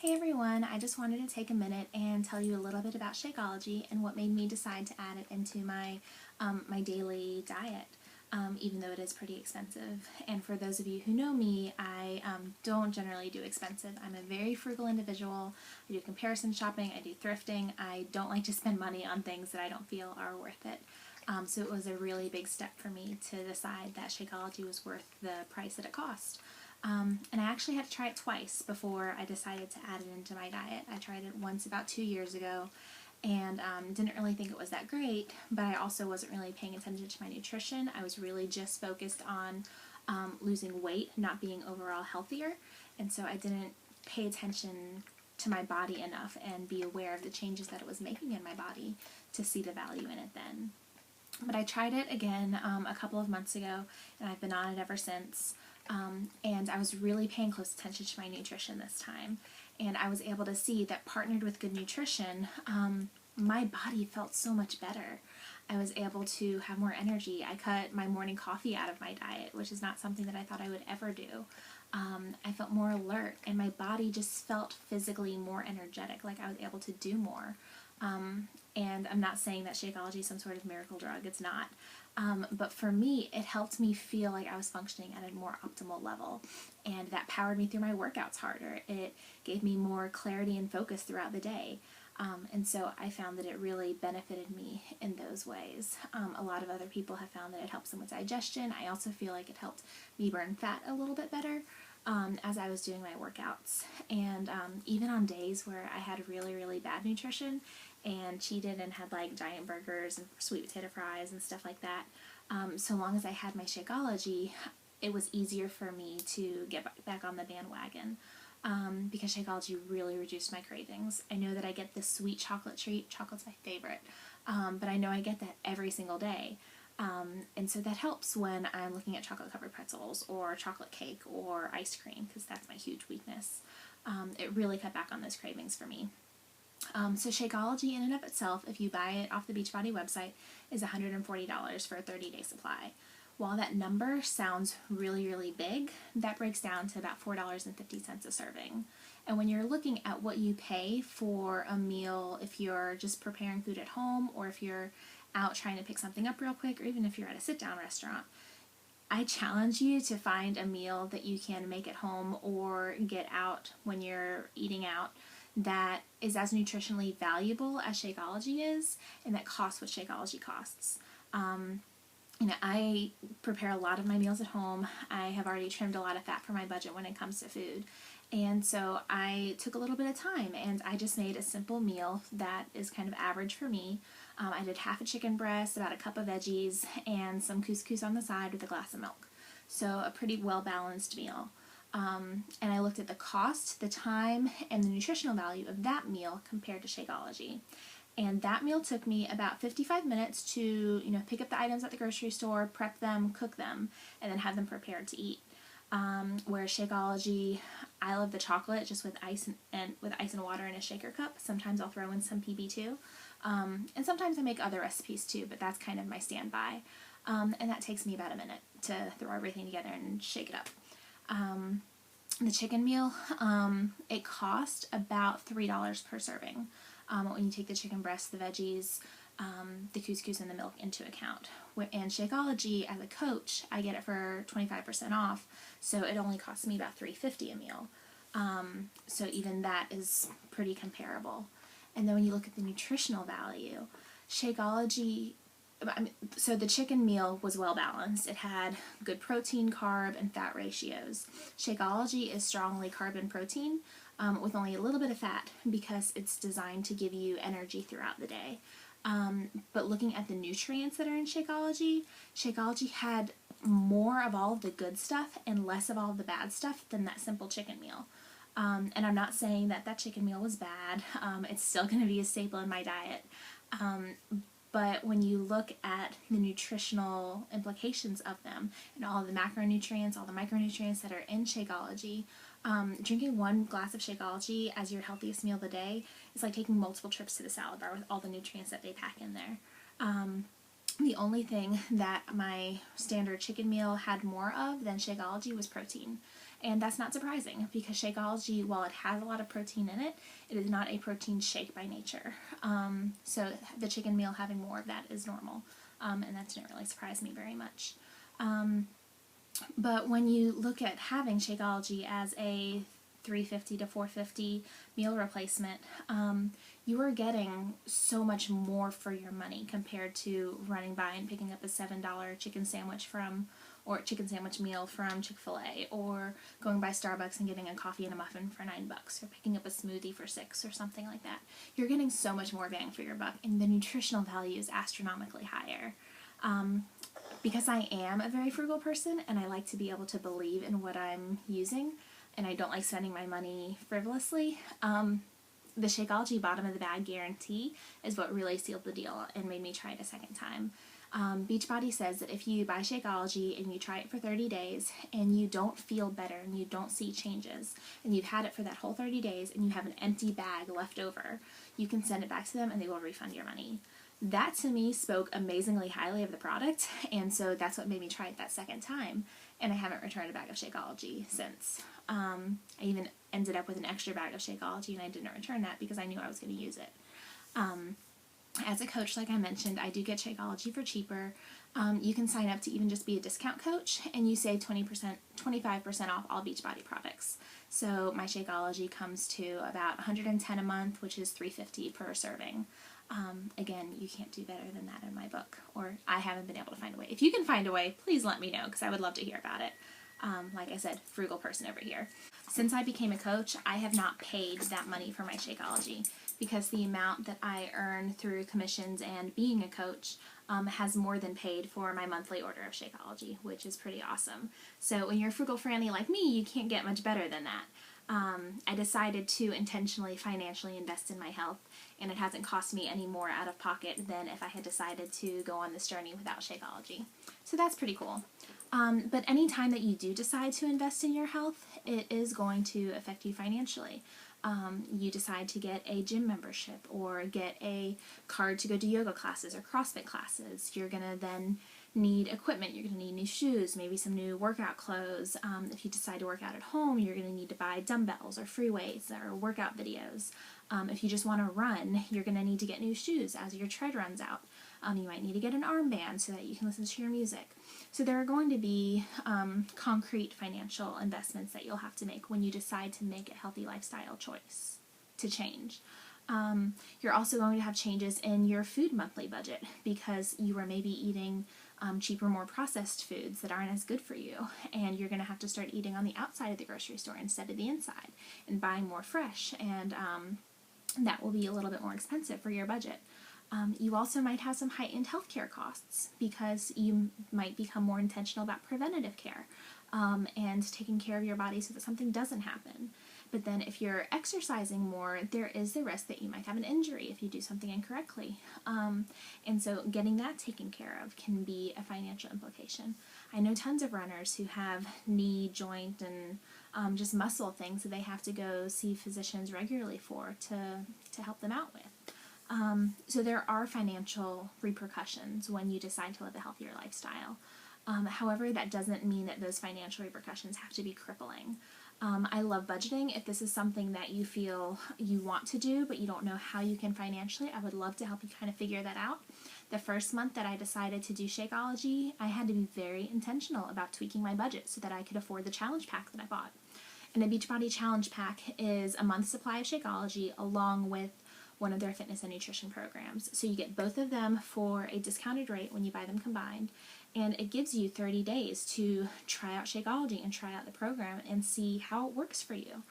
Hey everyone, I just wanted to take a minute and tell you a little bit about Shakeology and what made me decide to add it into my daily diet, even though it is pretty expensive. And for those of you who know me, I don't generally do expensive. I'm a very frugal individual. I do comparison shopping, I do thrifting. I don't like to spend money on things that I don't feel are worth it. So it was a really big step for me to decide that Shakeology was worth the price that it cost. And I actually had to try it twice before I decided to add it into my diet. I tried it once about 2 years ago and didn't really think it was that great, but I also wasn't really paying attention to my nutrition. I was really just focused on losing weight, not being overall healthier, and so I didn't pay attention to my body enough and be aware of the changes that it was making in my body to see the value in it then. But I tried it again a couple of months ago, and I've been on it ever since. And I was really paying close attention to my nutrition this time. And I was able to see that partnered with good nutrition, my body felt so much better. I was able to have more energy. I cut my morning coffee out of my diet, which is not something that I thought I would ever do. I felt more alert, and my body just felt physically more energetic, like I was able to do more. And I'm not saying that Shakeology is some sort of miracle drug, it's not. But for me, it helped me feel like I was functioning at a more optimal level, and that powered me through my workouts harder. It gave me more clarity and focus throughout the day. And so I found that it really benefited me in those ways. A lot of other people have found that it helps them with digestion. I also feel like it helped me burn fat a little bit better as I was doing my workouts. And even on days where I had really, really bad nutrition and cheated and had like giant burgers and sweet potato fries and stuff like that, so long as I had my Shakeology, it was easier for me to get back on the bandwagon. Because Shakeology really reduced my cravings. I know that I get this sweet chocolate treat. Chocolate's my favorite. But I know I get that every single day. And so that helps when I'm looking at chocolate covered pretzels or chocolate cake or ice cream, because that's my huge weakness. It really cut back on those cravings for me. So Shakeology in and of itself, if you buy it off the Beachbody website, is $140 for a 30-day supply. While that number sounds really, really big, that breaks down to about $4.50 a serving. And when you're looking at what you pay for a meal, if you're just preparing food at home, or if you're out trying to pick something up real quick, or even if you're at a sit-down restaurant, I challenge you to find a meal that you can make at home or get out when you're eating out that is as nutritionally valuable as Shakeology is, and that costs what Shakeology costs. I prepare a lot of my meals at home. I have already trimmed a lot of fat for my budget when it comes to food. And so I took a little bit of time and I just made a simple meal that is kind of average for me. I did half a chicken breast, about a cup of veggies, and some couscous on the side with a glass of milk. So a pretty well-balanced meal. And I looked at the cost, the time, and the nutritional value of that meal compared to Shakeology. And that meal took me about 55 minutes to, pick up the items at the grocery store, prep them, cook them, and then have them prepared to eat. Whereas Shakeology, I love the chocolate just with ice and water in a shaker cup. Sometimes I'll throw in some PB too. And sometimes I make other recipes too, but that's kind of my standby. And that takes me about a minute to throw everything together and shake it up. The chicken meal, it cost about $3 per serving. When you take the chicken breast, the veggies, the couscous, and the milk into account. And Shakeology, as a coach, I get it for 25% off, so it only costs me about $3.50 a meal. So even that is pretty comparable. And then when you look at the nutritional value, Shakeology, so the chicken meal was well balanced. It had good protein, carb, and fat ratios. Shakeology is strongly carb and protein, with only a little bit of fat because it's designed to give you energy throughout the day. But looking at the nutrients that are in Shakeology, Shakeology had more of all of the good stuff and less of all of the bad stuff than that simple chicken meal. And I'm not saying that that chicken meal was bad. It's still going to be a staple in my diet. But when you look at the nutritional implications of them and all of the macronutrients, all the micronutrients that are in Shakeology, drinking one glass of Shakeology as your healthiest meal of the day is like taking multiple trips to the salad bar with all the nutrients that they pack in there. The only thing that my standard chicken meal had more of than Shakeology was protein. And that's not surprising because Shakeology, while it has a lot of protein in it, it is not a protein shake by nature. So the chicken meal having more of that is normal, and that didn't really surprise me very much. But when you look at having Shakeology as a $3.50 to $4.50 meal replacement, you are getting so much more for your money compared to running by and picking up a $7 chicken sandwich or chicken sandwich meal from Chick-fil-A, or going by Starbucks and getting a coffee and a muffin for $9, or picking up a smoothie for $6 or something like that. You're getting so much more bang for your buck, and the nutritional value is astronomically higher. Because I am a very frugal person and I like to be able to believe in what I'm using, and I don't like spending my money frivolously, the Shakeology bottom of the bag guarantee is what really sealed the deal and made me try it a second time. Beachbody says that if you buy Shakeology and you try it for 30 days and you don't feel better and you don't see changes, and you've had it for that whole 30 days and you have an empty bag left over, you can send it back to them and they will refund your money. That to me spoke amazingly highly of the product, and so that's what made me try it that second time, and I haven't returned a bag of Shakeology since. I even ended up with an extra bag of Shakeology, and I didn't return that because I knew I was going to use it. As a coach, like I mentioned, I do get Shakeology for cheaper. You can sign up to even just be a discount coach, and you save 20%, 25% off all Beachbody products. So my Shakeology comes to about $110 a month, which is $3.50 per serving. Again, you can't do better than that in my book, or I haven't been able to find a way. If you can find a way, please let me know, because I would love to hear about it. Like I said, frugal person over here. Since I became a coach, I have not paid that money for my Shakeology, because the amount that I earn through commissions and being a coach has more than paid for my monthly order of Shakeology, which is pretty awesome. So when you're a frugal franny like me, you can't get much better than that. I decided to intentionally financially invest in my health, and it hasn't cost me any more out of pocket than if I had decided to go on this journey without Shakeology. So that's pretty cool. But any time that you do decide to invest in your health, it is going to affect you financially. You decide to get a gym membership or get a card to go to yoga classes or CrossFit classes. You're going to then need equipment. You're going to need new shoes, maybe some new workout clothes. If you decide to work out at home, you're going to need to buy dumbbells or free weights or workout videos. If you just want to run, you're going to need to get new shoes as your tread runs out. You might need to get an armband so that you can listen to your music. So there are going to be concrete financial investments that you'll have to make when you decide to make a healthy lifestyle choice to change. You're also going to have changes in your food monthly budget because you are maybe eating cheaper, more processed foods that aren't as good for you, and you're going to have to start eating on the outside of the grocery store instead of the inside and buying more fresh, and that will be a little bit more expensive for your budget. You also might have some heightened healthcare costs because you might become more intentional about preventative care and taking care of your body so that something doesn't happen. But then if you're exercising more, there is the risk that you might have an injury if you do something incorrectly. And so getting that taken care of can be a financial implication. I know tons of runners who have knee, joint, and just muscle things that they have to go see physicians regularly for to help them out with. So there are financial repercussions when you decide to live a healthier lifestyle. However, that doesn't mean that those financial repercussions have to be crippling. I love budgeting. If this is something that you feel you want to do, but you don't know how you can financially, I would love to help you kind of figure that out. The first month that I decided to do Shakeology, I had to be very intentional about tweaking my budget so that I could afford the challenge pack that I bought. And a Beachbody challenge pack is a month's supply of Shakeology along with one of their fitness and nutrition programs. So you get both of them for a discounted rate when you buy them combined, and it gives you 30 days to try out Shakeology and try out the program and see how it works for you.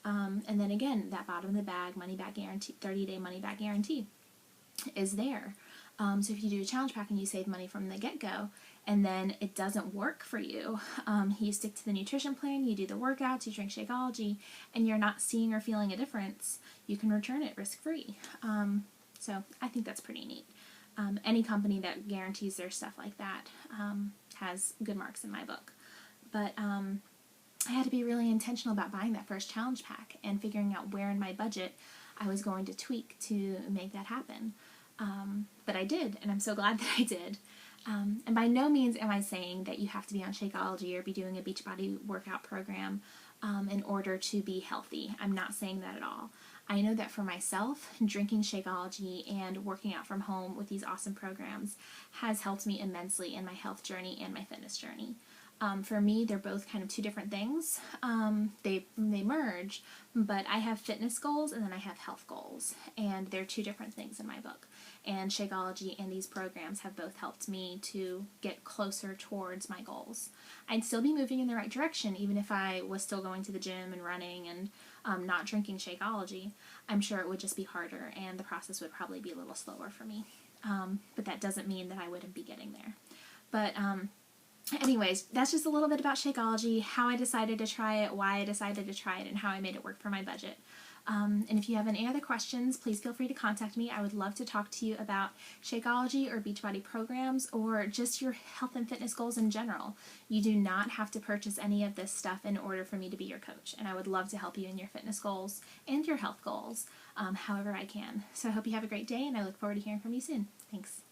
And then again, that bottom of the bag money back guarantee, 30-day money back guarantee is there. So if you do a challenge pack and you save money from the get-go, and then it doesn't work for you, you stick to the nutrition plan, you do the workouts, you drink Shakeology, and you're not seeing or feeling a difference, you can return it risk-free. So I think that's pretty neat. Any company that guarantees their stuff like that has good marks in my book. But I had to be really intentional about buying that first challenge pack and figuring out where in my budget I was going to tweak to make that happen. But I did, and I'm so glad that I did. And by no means am I saying that you have to be on Shakeology or be doing a Beachbody workout program in order to be healthy. I'm not saying that at all. I know that for myself, drinking Shakeology and working out from home with these awesome programs has helped me immensely in my health journey and my fitness journey. For me, they're both kind of two different things. They merge, but I have fitness goals and then I have health goals, and they're two different things in my book. And Shakeology and these programs have both helped me to get closer towards my goals. I'd still be moving in the right direction even if I was still going to the gym and running and not drinking Shakeology. I'm sure it would just be harder and the process would probably be a little slower for me. But that doesn't mean that I wouldn't be getting there. But anyways, that's just a little bit about Shakeology, how I decided to try it, why I decided to try it, and how I made it work for my budget. And if you have any other questions, please feel free to contact me. I would love to talk to you about Shakeology or Beachbody programs or just your health and fitness goals in general. You do not have to purchase any of this stuff in order for me to be your coach, and I would love to help you in your fitness goals and your health goals however I can. So I hope you have a great day, and I look forward to hearing from you soon. Thanks.